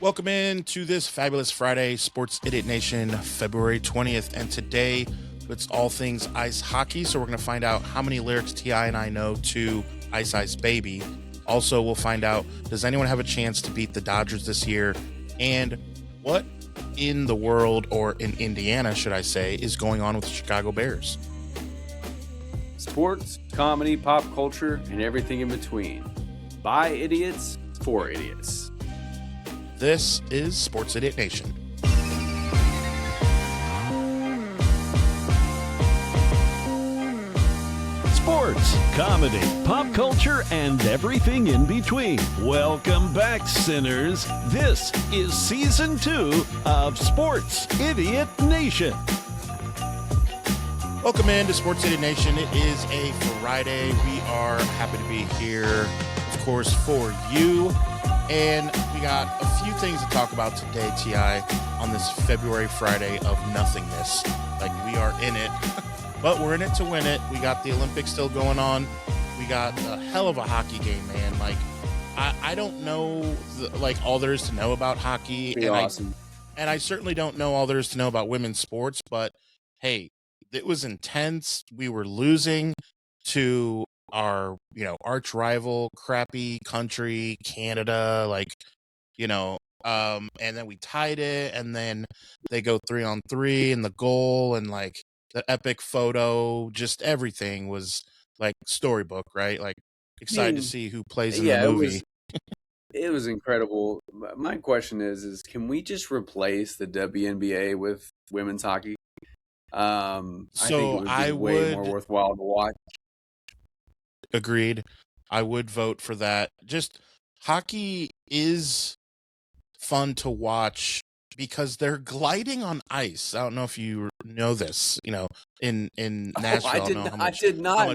Welcome in to this fabulous Friday, Sports Idiot Nation, February 20th. And today, it's all things ice hockey. So we're going to find out how many lyrics T.I. and I know to Ice Ice Baby. Also, we'll find out, does anyone have a chance to beat the Dodgers this year? And what in the world, or in Indiana, should I say, is going on with the Chicago Bears? Sports, comedy, pop culture, and everything in between. By idiots, for idiots. This is Sports Idiot Nation. Sports, comedy, pop culture, and everything in between. Welcome back, sinners. This is Season 2 of Sports Idiot Nation. Welcome in to Sports Idiot Nation. It is a Friday. We are happy to be here, of course, for you. And we got a few things to talk about today, T.I., on this February Friday of nothingness. Like, we are in it, but we're in it to win it. We got the Olympics still going on. We got a hell of a hockey game, man. Like, I don't know, all there is to know about hockey. Pretty awesome. And I certainly don't know all there is to know about women's sports, but hey, it was intense. We were losing to our, arch rival, crappy country, Canada, and then we tied it, and then they go 3-on-3 and the goal, and the epic photo, just everything was like storybook, right? Like, excited to see who plays in the movie. It was incredible. My question is can we just replace the WNBA with women's hockey? I think it would be way more worthwhile to watch. Agreed. I would vote for that. Just hockey is fun to watch because they're gliding on ice. I don't know if you know this, in Nashville. I did not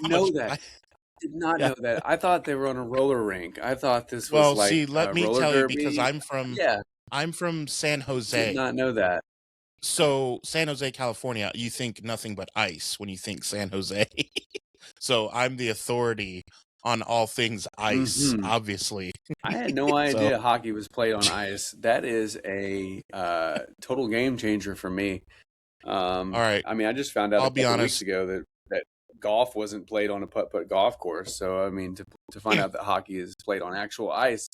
know that. I did not know that. I thought they were on a roller rink. I thought this was let me tell derby. You, because I'm from San Jose. I did not know that. So San Jose, California, you think nothing but ice when you think San Jose. So I'm the authority on all things ice, obviously. I had no idea hockey was played on ice. That is a total game changer for me. All right. I mean, I just found out a couple weeks ago that golf wasn't played on a putt-putt golf course. So, I mean, to find out that hockey is played on actual ice,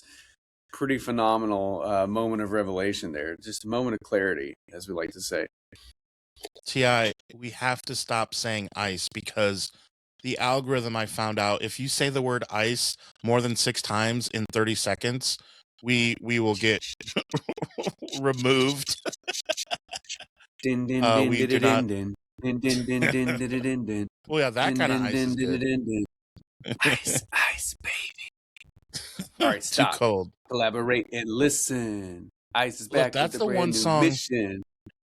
pretty phenomenal moment of revelation there. Just a moment of clarity, as we like to say. T.I., we have to stop saying ice because the algorithm, I found out, if you say the word ice more than 6 times in 30 seconds, we will get removed. Din din din din din din din din din din din. Well, yeah, that kind of ice is good. Ice, baby. All right, stop. Too cold. Collaborate and listen. Ice is back. That's with the one brand new song. Mission.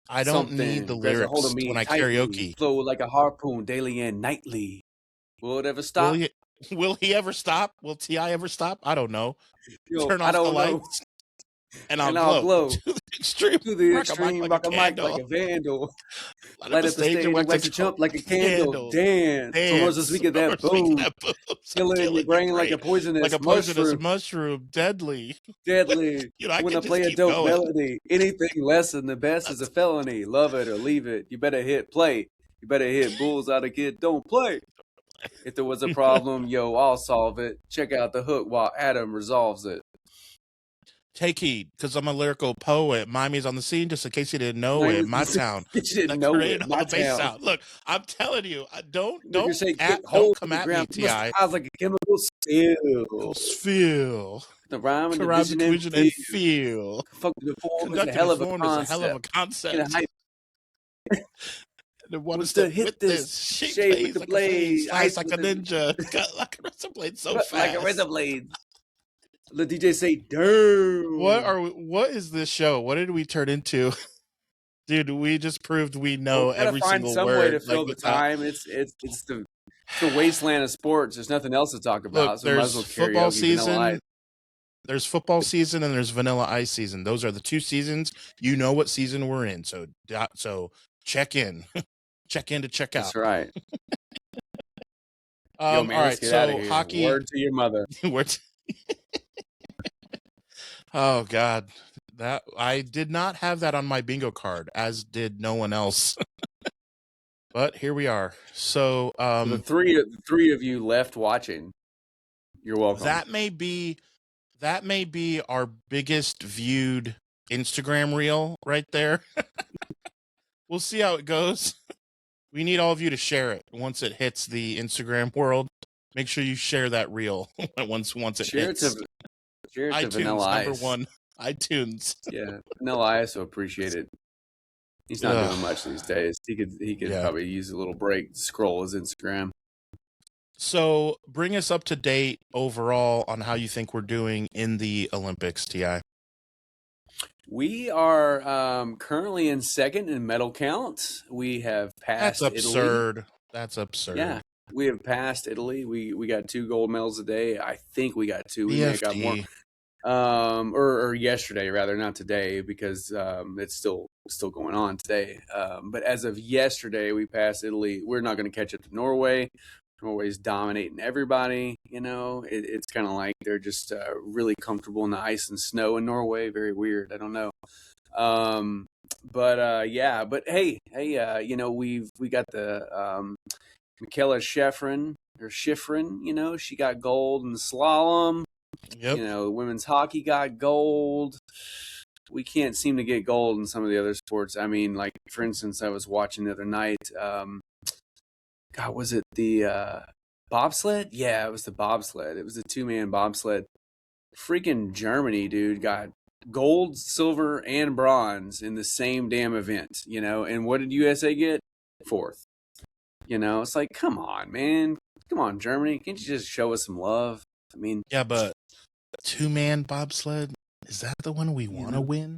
I don't need the lyrics when I karaoke. Flow like a harpoon daily and nightly. Will it ever stop? Will he ever stop? Will T.I. ever stop? I don't know. Turn off the lights, and I'll glow. To the extreme, rock a mic like a vandal. Light up the stage and wax a jump like a candle. Dance. Towards the speaker that boom. Killing your brain like a poisonous mushroom. Deadly. When I play a dope melody, anything less than the best is a felony. Love it or leave it. You better hit play. You better hit bulls out of kid. Don't play. If there was a problem, I'll solve it. Check out the hook while Adam resolves it. Take heed, because I'm a lyrical poet. Miami's on the scene, just in case you didn't know it. My town. You didn't know it. My town. Look, I'm telling you, don't come at me, T.I. I was like a chemical spill. The rhyme and division and feel. Fucking form is a hell of a concept. Want us to hit this shape with the blade, slice like a ninja, cut like a razor blade so fast, like a razor blade. The DJ say, "Damn." What is this show? What did we turn into, dude? We just proved we know every single word. Some way to fill the time. It's the wasteland of sports. There's nothing else to talk about. Look, so there's football season. There's football season and there's Vanilla Ice season. Those are the 2 seasons. You know what season we're in. So check in. Check in to check out. That's right. All right, so hockey. Word to your mother. Oh God, that I did not have that on my bingo card, as did no one else. But here we are. So The three of you left watching. You're welcome. That may be our biggest viewed Instagram reel right there. We'll see how it goes. We need all of you to share it once it hits the Instagram world. Make sure you share that reel once it hits. Share it to iTunes Vanilla Ice. number one. iTunes. Yeah, Vanilla Ice will appreciate it. He's not doing much these days. He could probably use a little break to scroll his Instagram. So bring us up to date overall on how you think we're doing in the Olympics, T.I. We are currently in second in medal count. We have passed Italy. That's absurd. Yeah, we have passed Italy. We got 2 gold medals today. I think we got 2. We may have got more. Or yesterday rather, not today, because it's still going on today. But as of yesterday, we passed Italy. We're not going to catch up to Norway. Norway's dominating everybody. It's kind of like they're just really comfortable in the ice and snow in Norway. Very weird. I don't know. But hey, we got the Michaela Schifrin. She got gold in the slalom. Yep. Women's hockey got gold. We can't seem to get gold in some of the other sports. I mean, like, for instance, I was watching the other night. God, was it the bobsled? Yeah, it was the bobsled. It was a 2-man bobsled. Freaking Germany, dude, got gold, silver, and bronze in the same damn event, And what did USA get? 4th. It's like, come on, man. Come on, Germany. Can't you just show us some love? I mean, yeah, but 2-man bobsled, is that the one we want to win?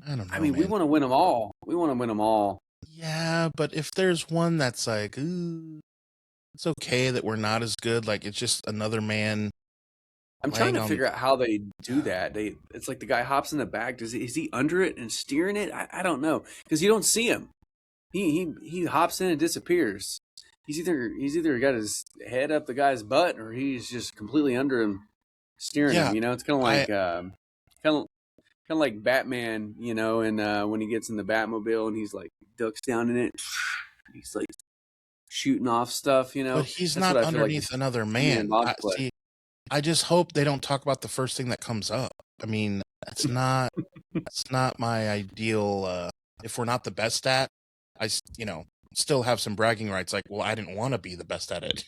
I don't know. I mean, we want to win them all. Yeah, but if there's one that's like, ooh, it's okay that we're not as good, like it's just another man. I'm trying to figure out how they do that. It's like the guy hops in the back. Is he under it and steering it? I don't know, because you don't see him. He hops in and disappears. He's either got his head up the guy's butt, or he's just completely under him, steering him. It's kind of like Batman. And when he gets in the Batmobile and he's like ducks down in it, he's like shooting off stuff. But he's not underneath another man. I just hope they don't talk about the first thing that comes up. I mean, that's not my ideal. If we're not the best at, I still have some bragging rights. Like, well, I didn't want to be the best at it.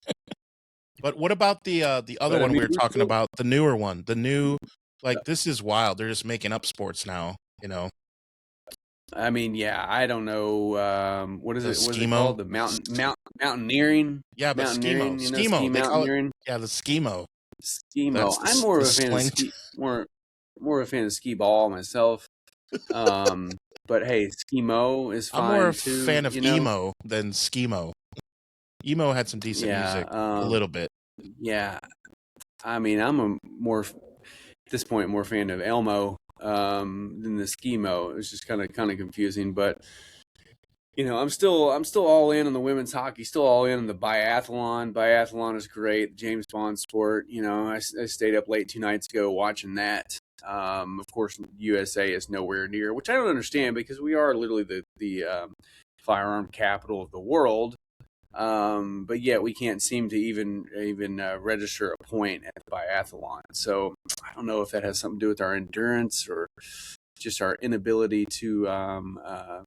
But what about the other one we were talking about, the newer one, this is wild. They're just making up sports now. I mean, yeah, I don't know. What is it? What's it called? The mountaineering. Yeah, but skimo. Ski mountaineering. The skimo. Skimo. I'm more of a fan of more of a fan of skee ball myself. But hey, skimo is fine. I'm more of a fan of emo than skimo. Emo had some decent music, a little bit. Yeah, I mean, I'm at this point more fan of Elmo than the skimo. It was just kind of confusing, but I'm still all in on the women's hockey. Still all in on the biathlon. Biathlon is great. James Bond sport. I stayed up late 2 nights ago watching that. Of course, USA is nowhere near, which I don't understand, because we are literally the firearm capital of the world. But yet we can't seem to even register a point at the biathlon. So I don't know if that has something to do with our endurance or just our inability to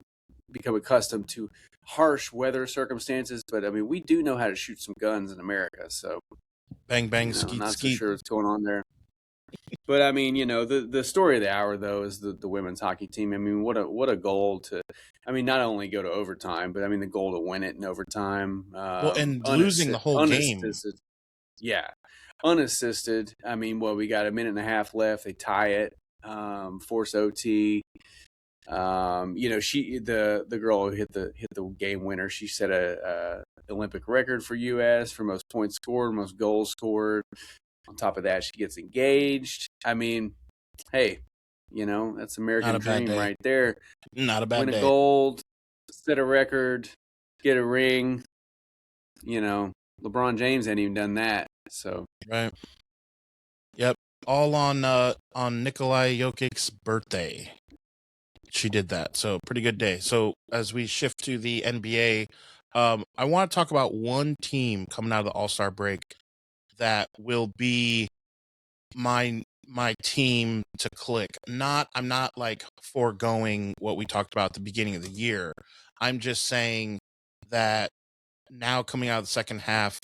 become accustomed to harsh weather circumstances. But I mean, we do know how to shoot some guns in America. So bang bang, skeet not skeet. so sure what's going on there. But I mean, the story of the hour though is the women's hockey team. I mean, what a goal to, I mean, not only go to overtime, but I mean the goal to win it in overtime. And losing the whole game. Yeah, unassisted. I mean, we got a minute and a half left. They tie it, force OT. The girl who hit the game winner. She set a Olympic record for U.S. for most points scored, most goals scored. On top of that, she gets engaged. I mean, hey, that's American dream right there. Not a bad day. Win a gold, set a record, get a ring. LeBron James hadn't even done that. So right. Yep. all on Nikolai Jokic's birthday. She did that, so pretty good day. So as we shift to the NBA, I want to talk about one team coming out of the All-Star break that will be my team to click. I'm not like foregoing what we talked about at the beginning of the year. I'm just saying that now coming out of the second half,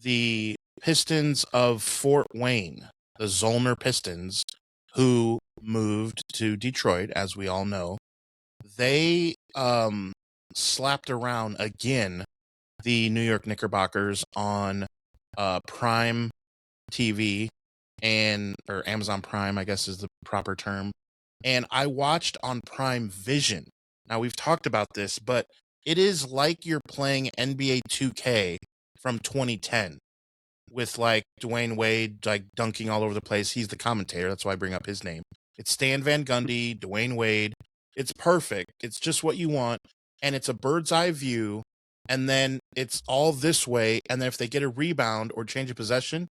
the Pistons of Fort Wayne, the Zollner Pistons, who moved to Detroit, as we all know, they slapped around again the New York Knickerbockers on Prime TV or Amazon Prime, I guess is the proper term. And I watched on Prime Vision. Now we've talked about this, but it is like you're playing NBA 2K from 2010 with like Dwayne Wade like dunking all over the place. He's the commentator. That's why I bring up his name. It's Stan Van Gundy, Dwayne Wade. It's perfect. It's just what you want. And it's a bird's eye view. And then it's all this way. And then if they get a rebound or change of possession,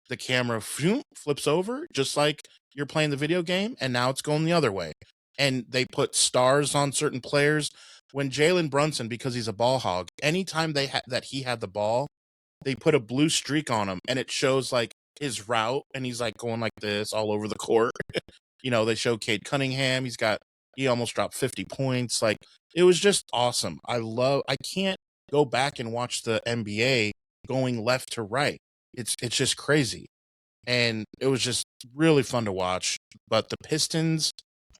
the camera flips over just like you're playing the video game. And now it's going the other way. And they put stars on certain players. When Jalen Brunson, because he's a ball hog, anytime that he had the ball, they put a blue streak on him, and it shows like his route, and he's like going like this all over the court. They show Cade Cunningham. He almost dropped 50 points. Like, it was just awesome. I can't go back and watch the NBA going left to right. It's just crazy. And it was just really fun to watch. But the Pistons,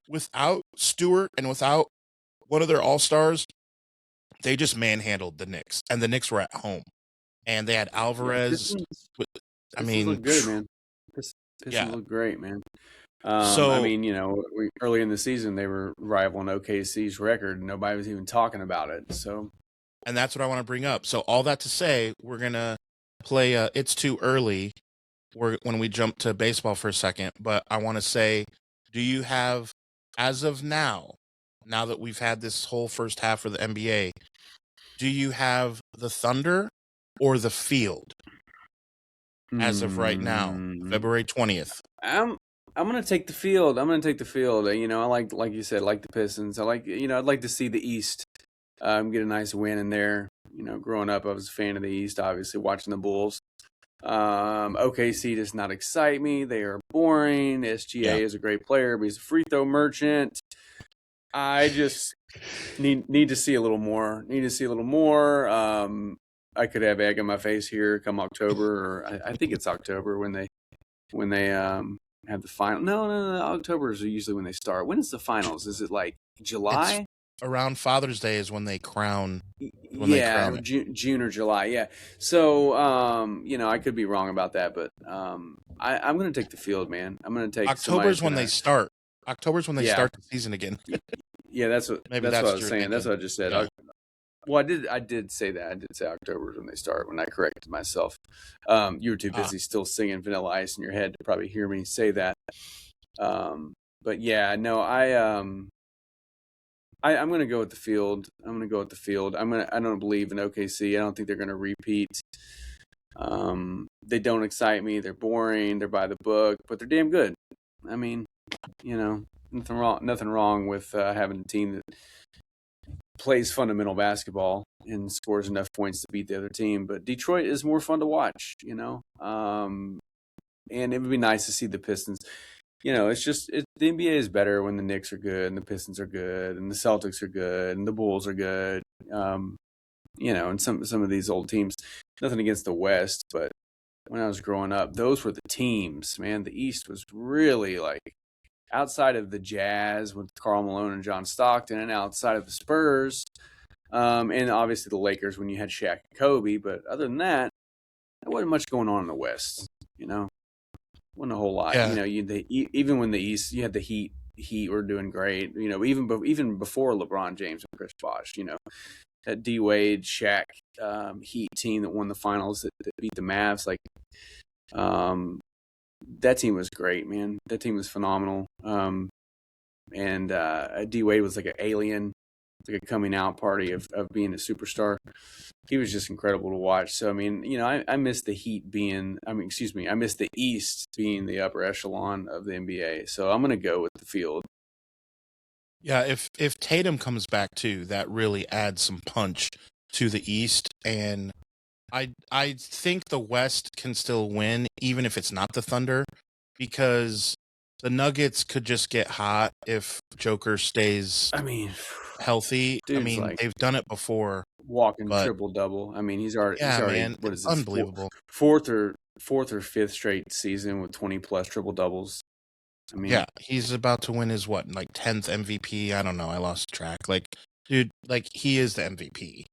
without Stewart and without one of their all-stars, they just manhandled the Knicks, and the Knicks were at home, and they had Alvarez. Pistons look good, man. Pistons look great, man. Early in the season they were rivaling OKC's record, and nobody was even talking about it. So, and that's what I want to bring up. So, all that to say, we're gonna play. It's too early. When we jump to baseball for a second, but I want to say, do you have, as of now that we've had this whole first half of the NBA, do you have the Thunder or the Field as of right now, February 20th? I'm gonna take the Field. I like you said, like the Pistons. I'd like to see the East get a nice win in there. Growing up, I was a fan of the East, obviously watching the Bulls. OKC does not excite me. They are boring. SGA is a great player, but he's a free throw merchant. I just need to see a little more. I could have egg on my face here come October, or I think it's October when they have the final. No. October is usually when they start. When is the finals? Is it like July? It's around Father's Day is when they crown. June or July. Yeah. So I could be wrong about that, but I'm going to take the Field, man. I'm going to take October's when they start. October's when they start the season again. Yeah, that's what I was saying. Thinking. That's what I just said. Yeah. I did say that. I did say October's when they start. When I corrected myself, you were too busy still singing Vanilla Ice in your head to probably hear me say that. But yeah, no, I'm going to go with the Field. I don't believe in OKC. I don't think they're going to repeat. They don't excite me. They're boring. They're by the book, but they're damn good. I mean, nothing wrong with having a team that plays fundamental basketball and scores enough points to beat the other team. But Detroit is more fun to watch, and it would be nice to see the Pistons. The NBA is better when the Knicks are good and the Pistons are good and the Celtics are good and the Bulls are good. And some of these old teams, nothing against the West, but when I was growing up, those were the teams, man. The East was really like outside of the Jazz with Karl Malone and John Stockton, and outside of the Spurs, and obviously the Lakers when you had Shaq and Kobe. But other than that, there wasn't much going on in the West, Wasn't a whole lot. Yeah. Even when the East, you had the Heat. Heat were doing great. Even before LeBron James and Chris Bosh. That D Wade, Shaq, Heat team that won the finals that beat the Mavs. Like, that team was great, man. That team was phenomenal. And D Wade was like an alien. like a coming out party of being a superstar. He was just incredible to watch. So, I mean, I miss the Heat I miss the East being the upper echelon of the NBA. So I'm going to go with the field. Yeah, if Tatum comes back too, that really adds some punch to the East. And I think the West can still win, even if it's not the Thunder, because the Nuggets could just get hot if Joker stays healthy. They've done it before. Walking triple-double. I mean, he's already man, what is this? Unbelievable. Fourth or fifth straight season with 20-plus triple-doubles. I mean, yeah, he's about to win his 10th MVP. I don't know. I lost track. Dude, he is the MVP.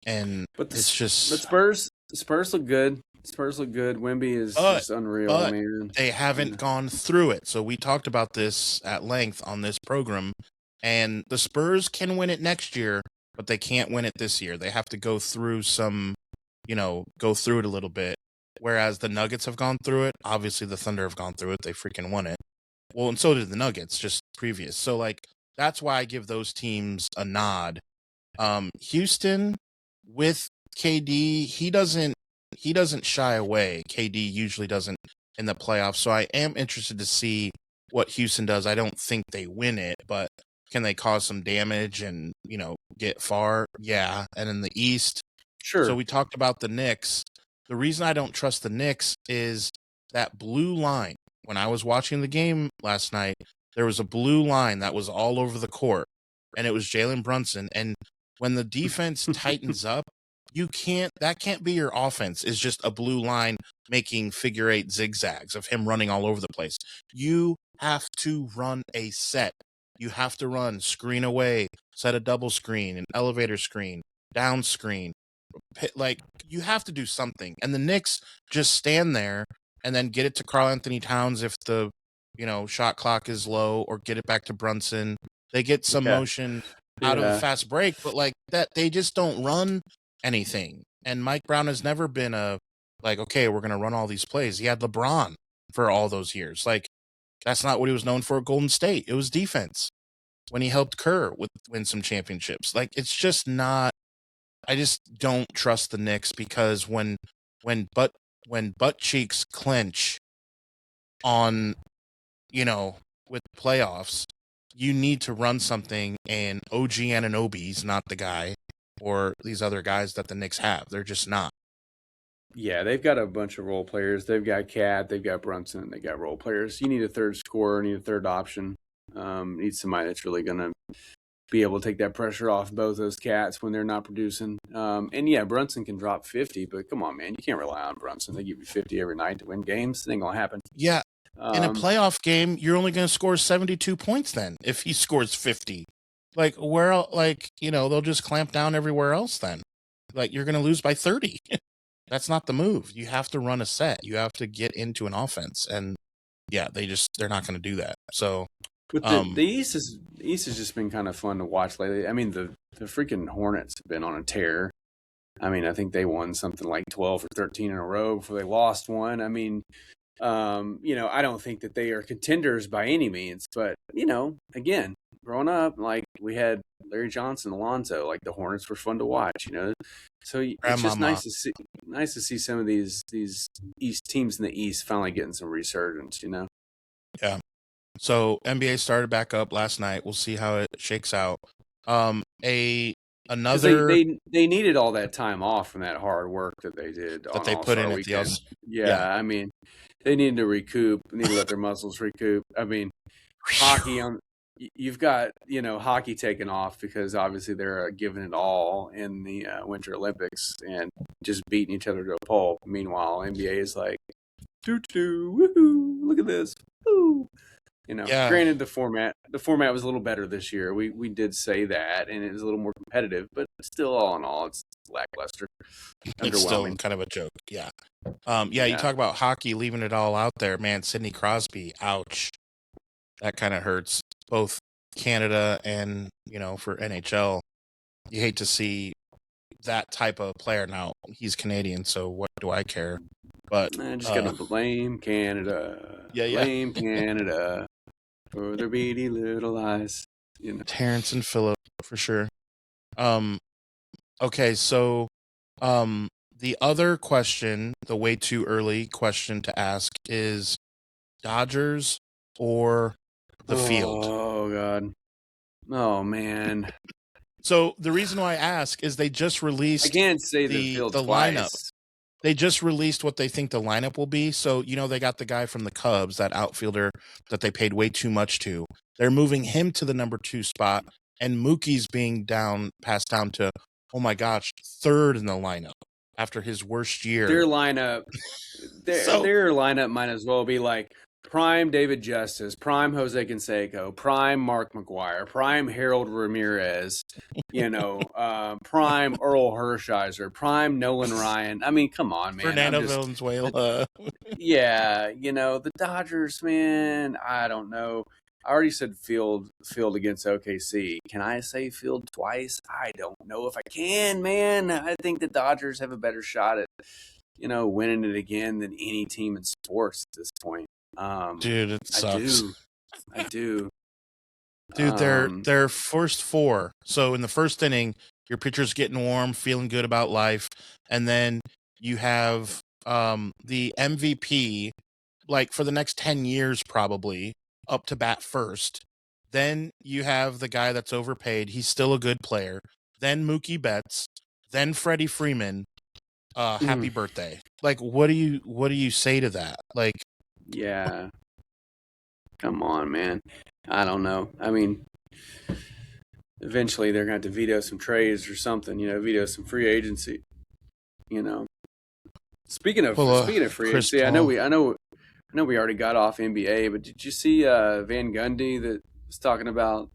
And it's just... But Spurs look good. Wemby is just unreal, man. They haven't gone through it. So we talked about this at length on this program. And the Spurs can win it next year, but they can't win it this year. They have to go through go through it a little bit. Whereas the Nuggets have gone through it. Obviously, the Thunder have gone through it. They freaking won it. Well, and so did the Nuggets, just previous. So, that's why I give those teams a nod. Houston, with KD, he doesn't shy away. KD usually doesn't in the playoffs. So I am interested to see what Houston does. I don't think they win it, but can they cause some damage and, get far? Yeah. And in the East, sure. So we talked about the Knicks. The reason I don't trust the Knicks is that blue line. When I was watching the game last night, there was a blue line that was all over the court, and it was Jalen Brunson. And when the defense tightens up, that can't be your offense. It's just a blue line making figure eight zigzags of him running all over the place. You have to run a set. You have to run screen away, set a double screen, an elevator screen, down screen. You have to do something. And the Knicks just stand there and then get it to Karl Anthony Towns if the, shot clock is low, or get it back to Brunson. They get some motion out of a fast break, but that, they just don't run anything. And Mike Brown has never been okay, we're going to run all these plays. He had LeBron for all those years. That's not what he was known for at Golden State. It was defense when he helped Kerr win some championships. It's just not, I just don't trust the Knicks, because when butt cheeks clench on, with playoffs, you need to run something, and OG Anunoby's not the guy, or these other guys that the Knicks have. They're just not. Yeah, they've got a bunch of role players. They've got Cade, they've got Brunson, they got role players. You need a third scorer, need a third option. Need somebody that's really going to be able to take that pressure off both those cats when they're not producing. And yeah, Brunson can drop 50, but come on, man, you can't rely on Brunson. They give you 50 every night to win games. It ain't going to happen. Yeah. In a playoff game, you're only going to score 72 points then if he scores 50. They'll just clamp down everywhere else then. You're going to lose by 30. That's not the move. You have to run a set. You have to get into an offense. And yeah, they're not going to do that. So, but the East has just been kind of fun to watch lately. I mean, the freaking Hornets have been on a tear. I mean, I think they won something like 12 or 13 in a row before they lost one. I mean, I don't think that they are contenders by any means, but again, growing up, we had Larry Johnson, Alonzo, the Hornets were fun to watch, So it's just nice to see some of these East teams in the East finally getting some resurgence, Yeah. So NBA started back up last night. We'll see how it shakes out. They needed all that time off from that hard work that they did that they put in at the yeah, I mean, they needed to recoup. They need to let their muscles recoup. I mean, hockey you've got hockey taken off because obviously they're giving it all in the Winter Olympics and just beating each other to a pulp. Meanwhile, NBA is woohoo, look at this, woo. Granted, the format was a little better this year. We did say that, and it was a little more competitive, but still, all in all, it's lackluster. It's still kind of a joke. Yeah. You talk about hockey leaving it all out there, man. Sidney Crosby, ouch. That kind of hurts both Canada and, for NHL. You hate to see that type of player. Now, he's Canadian, so what do I care? But I just got to blame Canada. Blame Canada for their beady little eyes. Terrence and Phillip, for sure. Um, okay, so the other question, the way too early question to ask is Dodgers or the field? Oh God. Oh man. So the reason why I ask is they just I released can't say the the field lineup. twice. They just released what they think the lineup will be. So, they got the guy from the Cubs, that outfielder that they paid way too much to. They're moving him to the number 2 spot, and Mookie's being passed down to, oh my gosh, 3rd in the lineup after his worst year. Their lineup So their lineup might as well be like prime David Justice, prime Jose Canseco, prime Mark McGuire, prime Harold Ramirez, prime Earl Hershiser, prime Nolan Ryan. I mean, come on, man. Fernando Valenzuela. Yeah, the Dodgers, man, I don't know. I already said field against OKC. Can I say field twice? I don't know if I can, man. I think the Dodgers have a better shot at, winning it again than any team in sports at this point. Dude, it sucks. I do. Dude, they're first 4. So in the first inning, your pitcher's getting warm, feeling good about life, and then you have the MVP, like for the next 10 years probably, up to bat first. Then you have the guy that's overpaid. He's still a good player. Then Mookie Betts. Then Freddie Freeman. Happy birthday. Like, what do you say to that? Like, yeah. Come on, man. I don't know. I mean, eventually they're going to have to veto some trades or something, veto some free agency, Speaking of free agency, I know we already got off NBA, but did you see Van Gundy that was talking about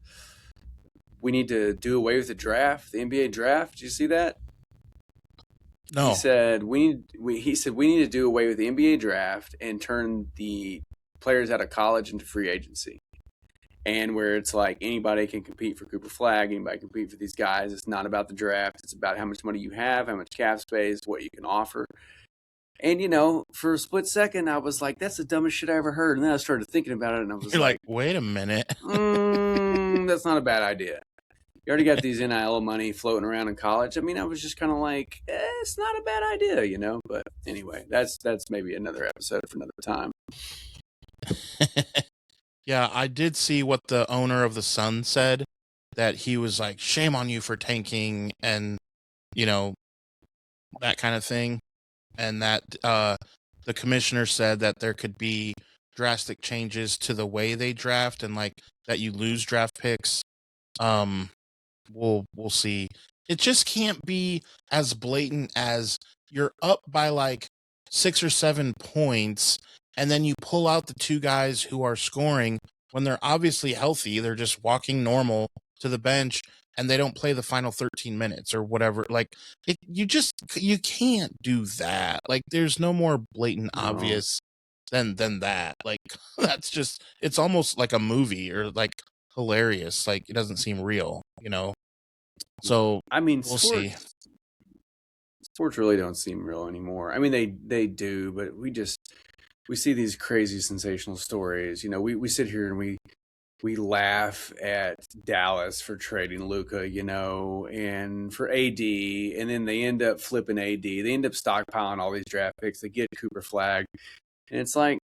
we need to do away with the draft, the NBA draft? Did you see that? No. He said we need to do away with the NBA draft and turn the players out of college into free agency. And where it's like anybody can compete for Cooper Flag, anybody can compete for these guys. It's not about the draft. It's about how much money you have, how much cap space, what you can offer. And, for a split second, I was like, that's the dumbest shit I ever heard. And then I started thinking about it, and I was like, wait a minute. That's not a bad idea. You already got these NIL money floating around in college. I mean, I was just kind of like, it's not a bad idea, But anyway, that's maybe another episode for another time. Yeah, I did see what the owner of the Sun said, that he was like, shame on you for tanking and, that kind of thing. And that the commissioner said that there could be drastic changes to the way they draft and like that you lose draft picks. We'll see. It just can't be as blatant as you're up by like 6 or 7 points and then you pull out the 2 guys who are scoring when they're obviously healthy. They're just walking normal to the bench and they don't play the final 13 minutes or whatever. Like, you can't do that. Like, there's no more blatant obvious than that. Like, that's just, it's almost like a movie or like hilarious. Like, it doesn't seem real, So, I mean, we'll see. Sports really don't seem real anymore. I mean, they do, but we see these crazy sensational stories. We sit here and we laugh at Dallas for trading Luka, and for AD, and then they end up flipping AD. They end up stockpiling all these draft picks. They get Cooper Flag, and it's like,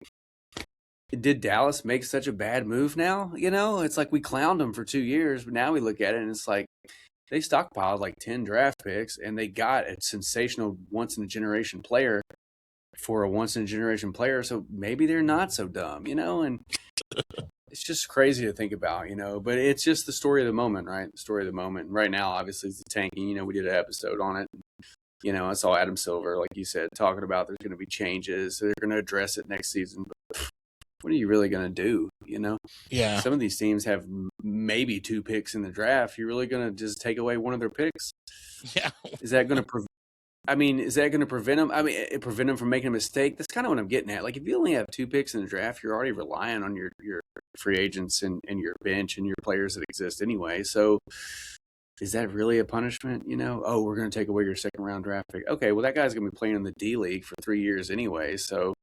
did Dallas make such a bad move now? It's like we clowned them for 2 years, but now we look at it and it's like they stockpiled like 10 draft picks and they got a sensational once-in-a-generation player for a once-in-a-generation player, so maybe they're not so dumb, and it's just crazy to think about, but it's just the story of the moment, right? The story of the moment. Right now, obviously, it's the tanking. We did an episode on it. I saw Adam Silver, like you said, talking about there's going to be changes. So they're going to address it next season. But what are you really going to do, Yeah. Some of these teams have maybe 2 picks in the draft. You're really going to just take away one of their picks? Yeah. Is that going to prevent them? Prevent them from making a mistake? That's kind of what I'm getting at. Like, if you only have 2 picks in the draft, you're already relying on your free agents and your bench and your players that exist anyway. So is that really a punishment? Oh, we're going to take away your 2nd round draft pick. Okay, well, that guy's going to be playing in the D League for 3 years anyway. So,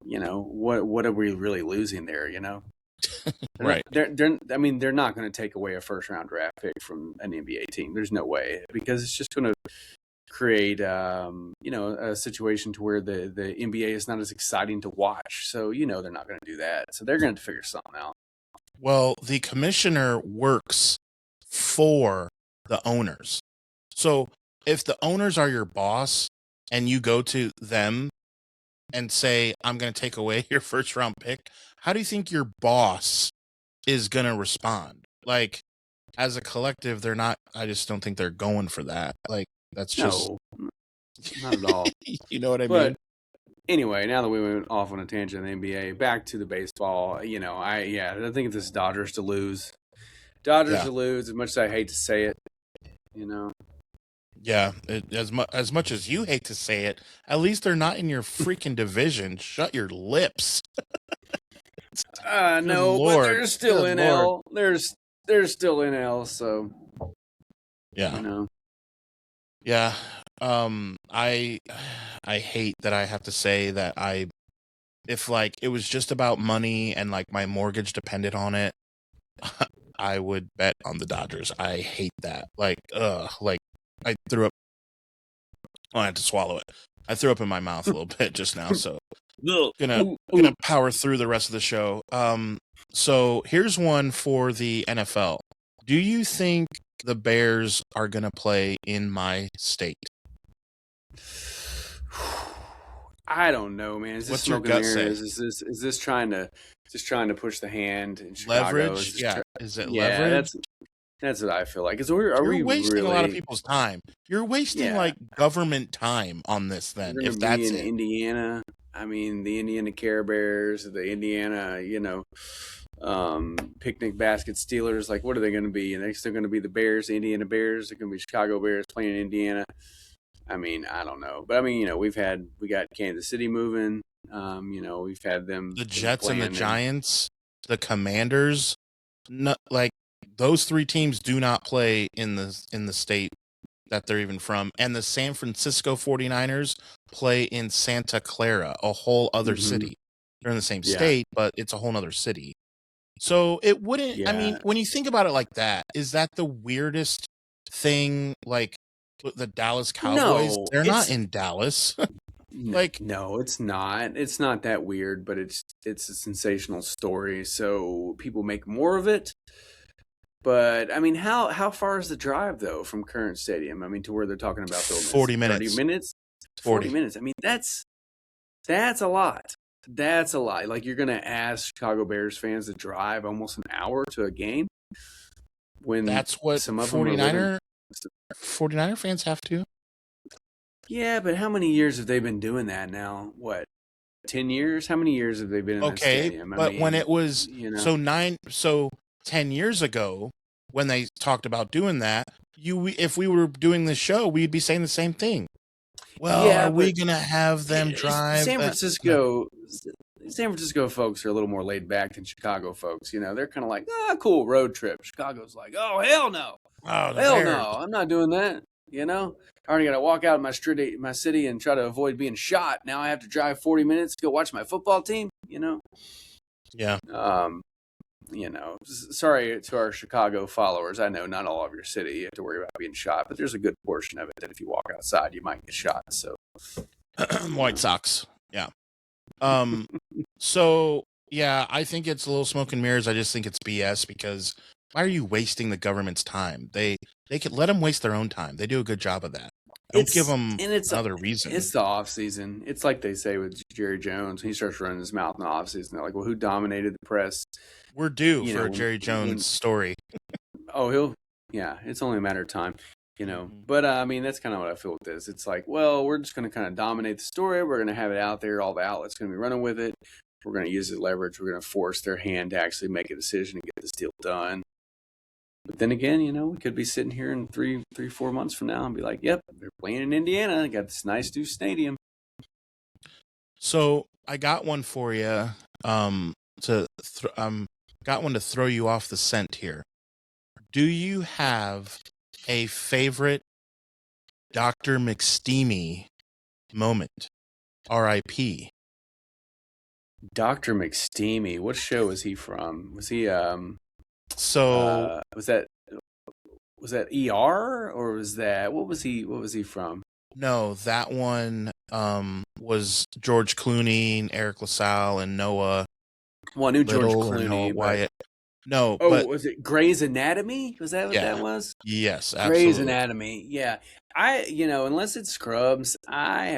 what are we really losing there, Right. They're not going to take away a first round draft pick from an NBA team. There's no way, because it's just going to create a situation to where the NBA is not as exciting to watch. So they're not going to do that. So they're going to figure something out. Well, the commissioner works for the owners. So if the owners are your boss and you go to them and say, I'm going to take away your first round pick, how do you think your boss is going to respond? Like, as a collective, they're not, I just don't think they're going for that. Like, that's just. No, not at all. You know what I mean? Anyway, now that we went off on a tangent in the NBA, back to the baseball. I think this is Dodgers to lose. To lose, as much as I hate to say it. Yeah, as much as you hate to say it, at least they're not in your freaking division. Shut your lips. No, Lord. But they're still in L. They're still in L. So yeah, yeah. I hate that I have to say that if like it was just about money and like my mortgage depended on it, I would bet on the Dodgers. I hate that. Like I threw up. Oh, I had to swallow it. I threw up in my mouth a little bit just now, so gonna power through the rest of the show. So here's one for the NFL. Do you think the Bears are gonna play in my state? I don't know, man. Is this What's your gut say? Is this trying to push the hand in Chicago? Leverage? Is it leverage? That's what I feel like. You're wasting a lot of people's time. You're wasting like government time on this. Then, if that's in Indiana, I mean, the Indiana Care Bears, the Indiana, picnic basket Steelers. Like, what are they going to be? And they're still going to be the Bears, the Indiana Bears. They're going to be Chicago Bears playing in Indiana. I mean, I don't know, but I mean, we got Kansas City moving. We've had them, the Jets and the Giants, the Commanders. Like those three teams do not play in the state that they're even from, and the San Francisco 49ers play in Santa Clara, a whole other city. They're in the same state, but it's a whole other city. So it wouldn't. Yeah. I mean, when you think about it like that, is that the weirdest thing? Like the Dallas Cowboys, they're not in Dallas. No, it's not. It's not that weird, but it's a sensational story, so people make more of it. But I mean, how far is the drive though from Current Stadium? I mean, to where they're talking about building 40 minutes. 30 minutes. 40 minutes. I mean, that's a lot. That's a lot. Like, you're gonna ask Chicago Bears fans to drive almost an hour to a game. When that's what some of 49er fans have to. Yeah, but how many years have they been doing that now? What, 10 years? How many years have they been in that stadium? But when it was 10 years ago, when they talked about doing that, if we were doing this show, we'd be saying the same thing. Well, are we going to have them drive? San Francisco folks are a little more laid back than Chicago folks. They're kind of like, cool road trip. Chicago's like, oh, hell no. Oh, hell no. I'm not doing that. I already got to walk out of my city and try to avoid being shot. Now I have to drive 40 minutes to go watch my football team, Yeah. Sorry to our Chicago followers. I know not all of your city you have to worry about being shot, but there's a good portion of it that if you walk outside, you might get shot. So, White Sox. Yeah. So yeah, I think it's a little smoke and mirrors. I just think it's BS because why are you wasting the government's time? They could let them waste their own time. They do a good job of that. Don't give them another reason. It's the off season. It's like they say with Jerry Jones. He starts running his mouth in the off season. They're like, well, who dominated the press? We're due for a Jerry Jones story. Oh, it's only a matter of time, But, I mean, that's kind of what I feel with this. It's like, well, we're just going to kind of dominate the story. We're going to have it out there. All the outlets going to be running with it. We're going to use the leverage. We're going to force their hand to actually make a decision and get this deal done. But then again, we could be sitting here in 3-4 months from now and be like, yep, they're playing in Indiana. They got this nice new stadium. So I got one for you. Got one to throw you off the scent here. Do you have a favorite Dr. McSteamy moment? R.I.P. Dr. McSteamy. What show was he from? Was he So was that ER, or was that what was he from? no, that one was George Clooney, and Eric LaSalle, and Noah. Well, I knew George Little or Noah Clooney, but Wyatt. No, oh, but was it Grey's Anatomy? Was that what yeah, that was? yes, Grey's absolutely. Anatomy. Yeah. Unless it's Scrubs, I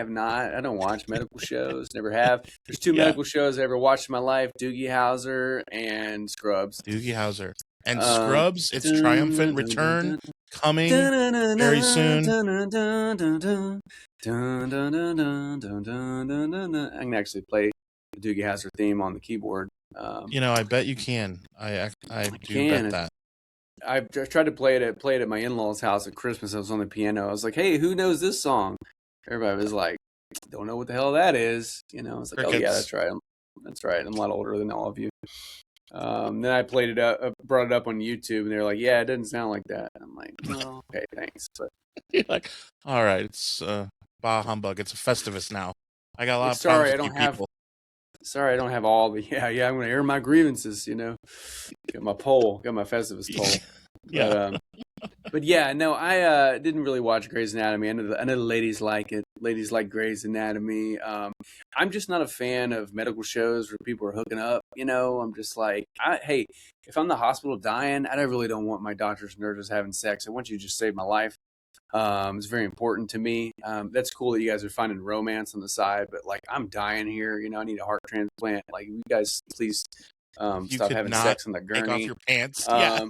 don't watch medical shows, never have. There's two Yeah, medical shows I ever watched in my life, Doogie Howser and Scrubs. Doogie Howser and Um, Scrubs. Its triumphant dun, dun, dun, return dun, coming dun, dun, very dun, soon. dun, dun, dun, dun, dun, dun, dun, dun, dun, dun, dun, dun, dun. I can actually play the Doogie Howser theme on the keyboard. I bet you can. I I do bet can. that. I tried to play it at my in-laws' house at Christmas. I was on the piano. I was like, "Hey, who knows this song?" Everybody was like, "Don't know what the hell that is." I was like, "Oh yeah, Crickets. that's right. That's right. I'm a lot older than all of you." Then I played it up, brought it up on YouTube, and they were like, "Yeah, it doesn't sound like that." I'm like, "Well, okay, thanks." But You're like, all right, it's bah humbug. It's a Festivus now. I got a lot of problems sorry, I with you don't have. people. Sorry, I don't have all the. Yeah. I'm gonna air my grievances. Got my poll, got my Festivus poll. Yeah. But yeah, no, I didn't really watch Grey's Anatomy. I know the ladies like it. Ladies like Grey's Anatomy. I'm just not a fan of medical shows where people are hooking up. I'm just like, hey, if I'm in the hospital dying, I really don't want my doctors and nurses having sex. I want you to just save my life. It's very important to me. That's cool that you guys are finding romance on the side, but like, I'm dying here. I need a heart transplant. Like, you guys, please You stop could having not sex on the take off gurney. your pants. Yeah.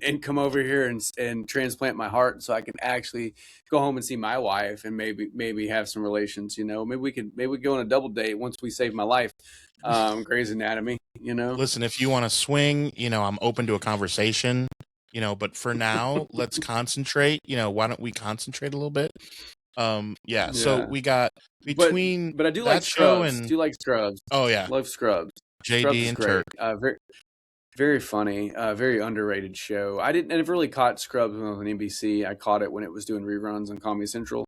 And come over here and transplant my heart so I can actually go home and see my wife and maybe have some relations. Maybe we go on a double date once we save my life. Grey's Anatomy. Listen, if you want to swing, I'm open to a conversation. But for now, let's concentrate. Why don't we concentrate a little bit? Yeah. So Yeah. we got between but I do that like show Scrubs. and Do like Scrubs. oh yeah, Love Scrubs. Scrubs JD is and great. Turk. Very very funny. Very underrated show. I never really caught Scrubs when it was on NBC. I caught it when it was doing reruns on Comedy Central.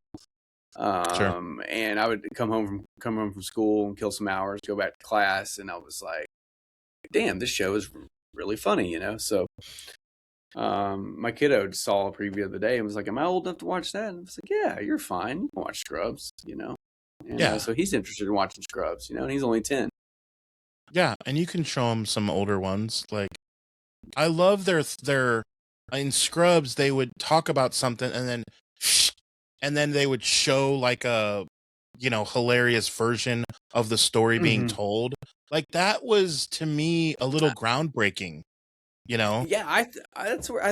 Sure. And I would come home from school and kill some hours, go back to class, and I was like, "Damn, this show is really funny," So, my kiddo saw a preview the other day and was like, "Am I old enough to watch that?" And I was like, "Yeah, you're fine. You can watch Scrubs," And Yeah. so he's interested in watching Scrubs, and he's only 10. Yeah, and you can show them some older ones. Like, I love their in Scrubs. They would talk about something and then they would show like a hilarious version of the story being Mhm. told. Like, that was to me a little groundbreaking. Yeah, I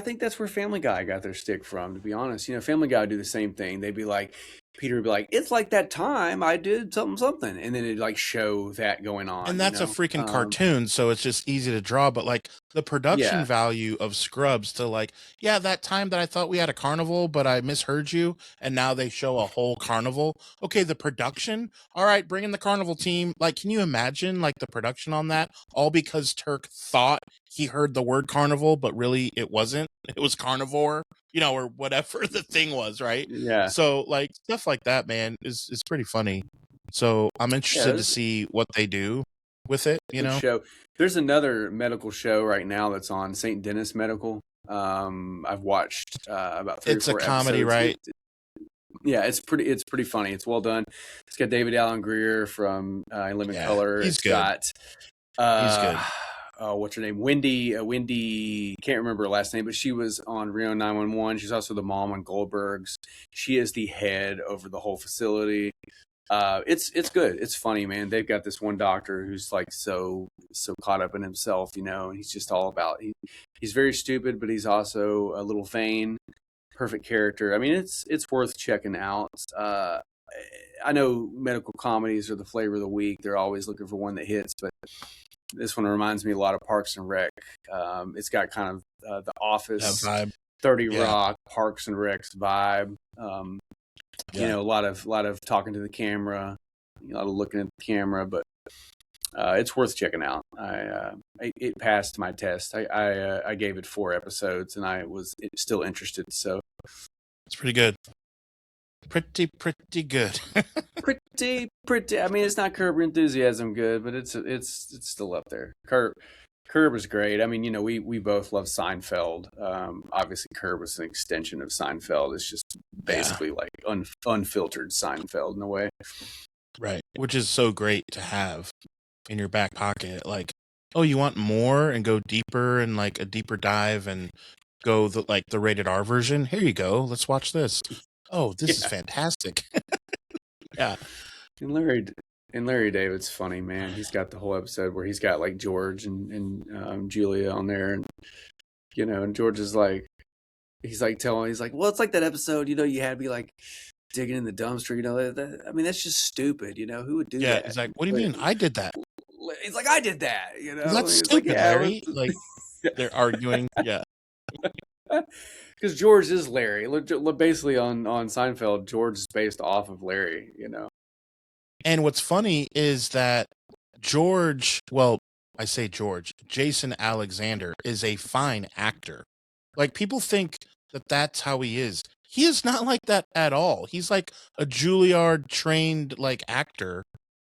think that's where Family Guy got their stick from. To be honest, Family Guy would do the same thing. They'd be like, Peter would be like, "It's like that time I did something," and then it'd like show that going on. And that's a freaking cartoon, so it's just easy to draw. But like the production Yeah, value of Scrubs to like, yeah, that time that I thought we had a carnival, but I misheard you, and now they show a whole carnival. Okay, the production, all right, bring in the carnival team. Like, can you imagine like the production on that? All because Turk thought he heard the word carnival, but really it wasn't. It was carnivore, or whatever the thing was, right? yeah, So like stuff like that, man, is pretty funny. So I'm yeah. interested to see what they do with it, Good show. There's another medical show right now that's on, St. Dennis Medical. I've watched about 3 It's or a 4 comedy, episodes. right? Yeah, it's pretty funny. It's well done. It's got David Allen Greer from In Living Yeah, Color. he's It's good. got He's good. what's her name? Wendy, can't remember her last name, but she was on Reno 911. She's also the mom on Goldberg's. She is the head over the whole facility. It's good. It's funny, man. They've got this one doctor who's like so caught up in himself, and he's just all about. He's very stupid, but he's also a little vain. Perfect character. I mean, it's worth checking out. I know medical comedies are the flavor of the week. They're always looking for one that hits, but this one reminds me a lot of Parks and Rec. It's got kind of The Office, That vibe. 30 Yeah. Rock, Parks and Rec's vibe. Yeah. A lot of talking to the camera, a lot of looking at the camera, but it's worth checking out. It passed my test. I gave it 4 episodes, and I was still interested. So It's pretty good. Pretty good. pretty. I mean, it's not Curb Your Enthusiasm good, but it's still up there. Curb is great. I mean, you know, we both love Seinfeld. Obviously, Curb was an extension of Seinfeld. It's just basically like unfiltered Seinfeld in a way. Right, which is so great to have in your back pocket. Like, oh, you want more and go deeper and like a deeper dive and go the rated R version? Here you go. Let's watch this. Oh, this is fantastic. Yeah. And Larry David's funny, man. He's got the whole episode where he's got like George and Julia on there, and you know, and George is like, he's like, well, it's like that episode, you know, you had me like digging in the dumpster, you know. I mean, that's just stupid, you know. Who would do that? Yeah, he's like, what do you mean? I did that. He's like, I did that, you know. That's stupid, like, Larry. Like, they're arguing. Yeah. Because George is Larry. Basically, on Seinfeld, George is based off of Larry, you know. And what's funny is that George, well, I say George, Jason Alexander is a fine actor. Like, people think that that's how he is. He is not like that at all. He's like a Juilliard trained like actor,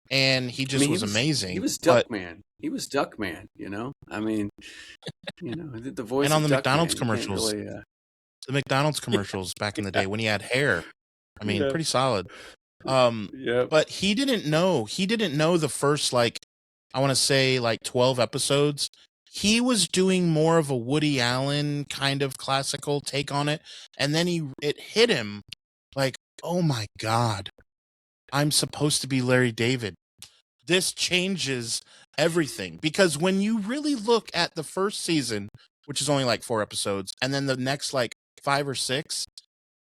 and he just was amazing. He was Duckman. He was Duckman, you know. I mean, you know, the voice. And on the Duckman, McDonald's commercials, really, the McDonald's commercials back in the day when he had hair. I mean, pretty solid. But he didn't know the first, like, I want to say like 12 episodes. He was doing more of a Woody Allen kind of classical take on it. And then it hit him like, oh my God, I'm supposed to be Larry David. This changes everything, because when you really look at the first season, which is only like 4 episodes, and then the next like 5 or 6,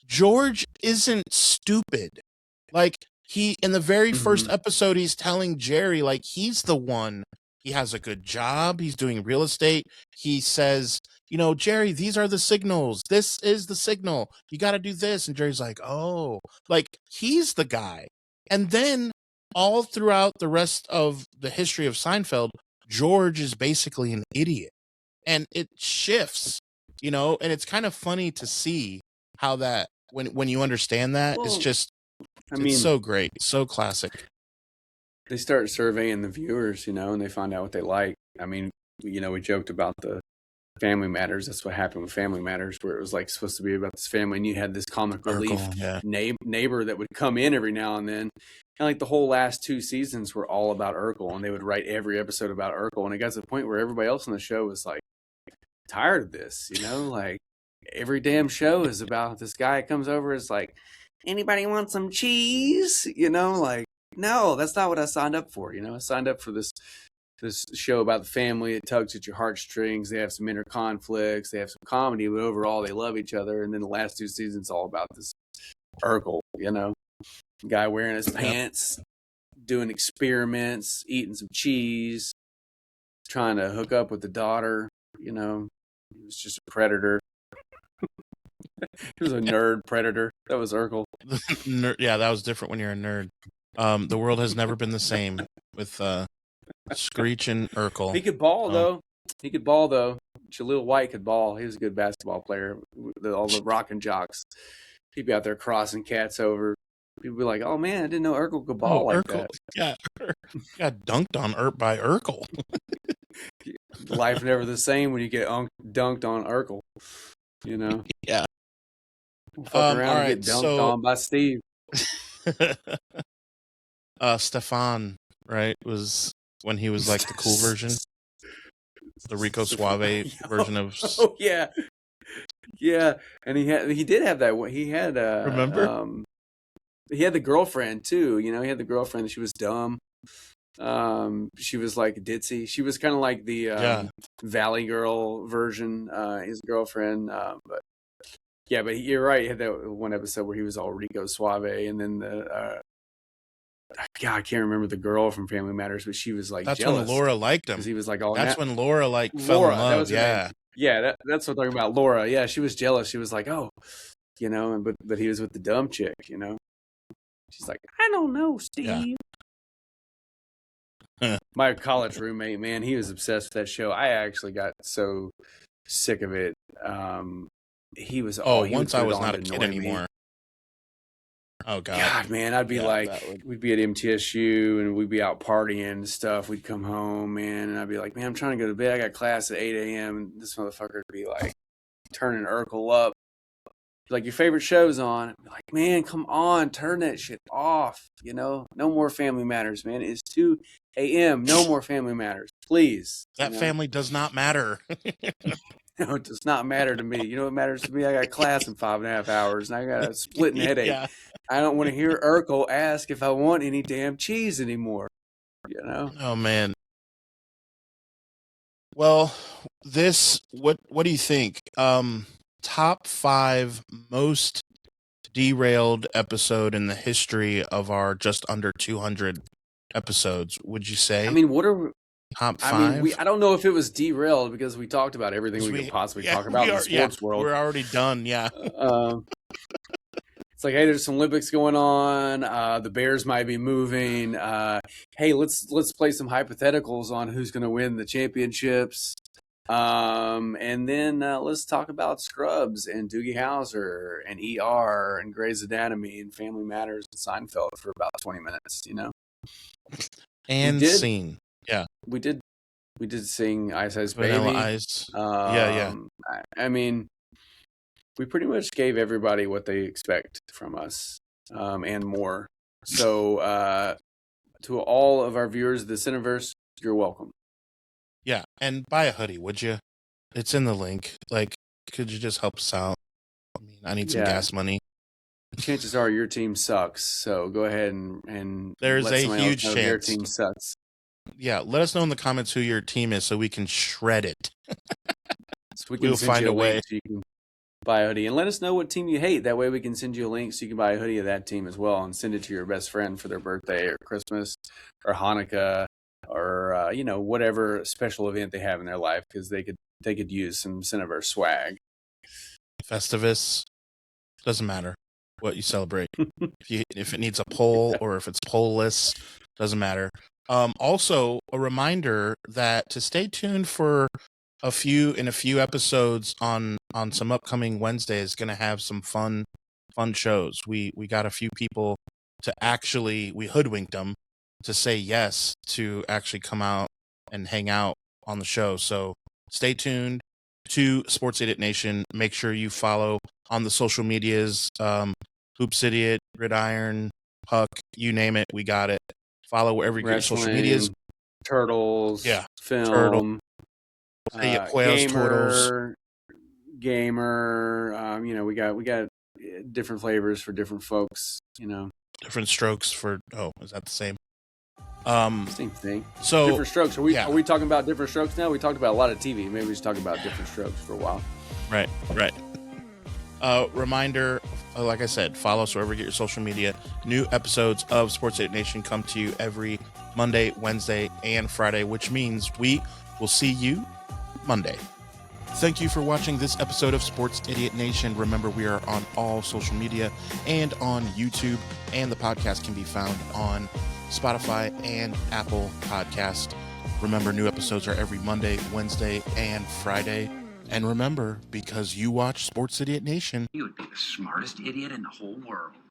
George isn't stupid. Like, he, in the very first episode, he's telling Jerry, like, he's the one. He has a good job. He's doing real estate. He says, you know, Jerry, these are the signals. This is the signal. You got to do this. And Jerry's like, oh, like, he's the guy. And then all throughout the rest of the history of Seinfeld, George is basically an idiot. And it shifts, you know, and it's kind of funny to see how that, when you understand that, it's just, it's so great, so classic. They start surveying the viewers, you know, and they find out what they like. I mean, you know, we joked about the Family Matters. That's what happened with Family Matters, where it was like supposed to be about this family, and you had this comic relief neighbor that would come in every now and then. And like the whole last 2 seasons were all about Urkel, and they would write every episode about Urkel. And it got to the point where everybody else on the show was like tired of this, you know, like every damn show is about this guy comes over, is like, anybody want some cheese? You know, like, no, that's not what I signed up for. You know, I signed up for this show about the family. It tugs at your heartstrings. They have some inner conflicts. They have some comedy, but overall they love each other. And then the last 2 seasons all about this Urkel, you know, guy wearing his pants, doing experiments, eating some cheese, trying to hook up with the daughter. You know, he was just a predator. He was a nerd predator. That was Urkel. Yeah, that was different when you're a nerd. The world has never been the same with Screech and Urkel. He could ball, though. Jaleel White could ball. He was a good basketball player. All the rock and jocks. He'd be out there crossing cats over. People be like, oh, man, I didn't know Urkel could ball like Urkel. that. Yeah, got dunked on by Urkel. Life never the same when you get dunked on Urkel. You know? Yeah. Fuck around and get dunked on by Steve. Stefan, right, was when he was like the cool version, the Rico Suave version of. Oh yeah, and he did have that one. He had remember? He had the girlfriend too. You know, he had the girlfriend. She was dumb. She was like ditzy. She was kind of like the Valley Girl version. His girlfriend, but. Yeah, but you're right. He had that one episode where he was all Rico Suave, and then I can't remember the girl from Family Matters, but she was like that's jealous. When Laura liked him. Because he was like all. That's when Laura fell in love. Yeah, that's what I'm talking about. Laura. Yeah, she was jealous. She was like, oh, you know, but he was with the dumb chick. You know, she's like, I don't know, Steve. Yeah. My college roommate, man, he was obsessed with that show. I actually got so sick of it. He was once I was not a kid anymore. Oh God. God, man, I'd be we'd be at MTSU and we'd be out partying and stuff. We'd come home, man, and I'd be like, man, I'm trying to go to bed. I got class at 8 a.m. And this motherfucker would be like turning Urkel up. Like, your favorite show's on. I'd be like, man, come on, turn that shit off. No more Family Matters, man. It's 2 a.m. No more Family Matters, please. That family does not matter. No, it does not matter to me. You know what matters to me? I got class in 5.5 hours, and I got a splitting headache. Yeah. I don't want to hear Urkel ask if I want any damn cheese anymore. Oh man. Well, what do you think? Top 5 most derailed episode in the history of our just under 200 episodes, would you say? I mean, what are top 5? I don't know if it was derailed because we talked about everything we could possibly talk about in the sports world. We're already done, yeah. It's like, hey, there's some Olympics going on. The Bears might be moving. Hey, let's play some hypotheticals on who's going to win the championships. And then let's talk about Scrubs and Doogie Howser and ER and Grey's Anatomy and Family Matters and Seinfeld for about 20 minutes, And scene. Yeah. We did sing Ice Ice Vanilla Baby. Ice. Yeah. I mean, we pretty much gave everybody what they expect from us, and more. So, to all of our viewers of the Cineverse, you're welcome. Yeah, and buy a hoodie, would you? It's in the link. Like, could you just help us out? I mean, I need some gas money. Chances are your team sucks, so go ahead and there's let a huge chance your team sucks. Yeah, let us know in the comments who your team is so we can shred it. So we'll find a way so you can buy a hoodie, and let us know what team you hate. That way we can send you a link so you can buy a hoodie of that team as well and send it to your best friend for their birthday or Christmas or Hanukkah or whatever special event they have in their life, because they could use some Cineverse swag. Festivus, doesn't matter what you celebrate. if it needs a poll or if it's poll-less, doesn't matter. Also, a reminder that to stay tuned for a few episodes on some upcoming Wednesdays, going to have some fun shows. We got a few people to we hoodwinked them to say yes to actually come out and hang out on the show. So stay tuned to Sports Idiot Nation. Make sure you follow on the social medias, Hoops Idiot, Gridiron, Puck, you name it, we got it. Follow wherever you get your social medias. Turtles, film, Turtle. Gamer, Gamer. We got different flavors for different folks. Different strokes for. Oh, is that the same? Same thing. So different strokes. Are we talking about different strokes now? We talked about a lot of TV. Maybe we just talk about different strokes for a while. Right. Reminder, like I said, follow us wherever you get your social media. New episodes of Sports Idiot Nation come to you every Monday, Wednesday, and Friday, which means we will see you Monday. Thank you for watching this episode of Sports Idiot Nation. Remember, we are on all social media and on YouTube, and the podcast can be found on Spotify and Apple Podcast. Remember, new episodes are every Monday, Wednesday, and Friday. And remember, because you watch Sports Idiot Nation, you would be the smartest idiot in the whole world.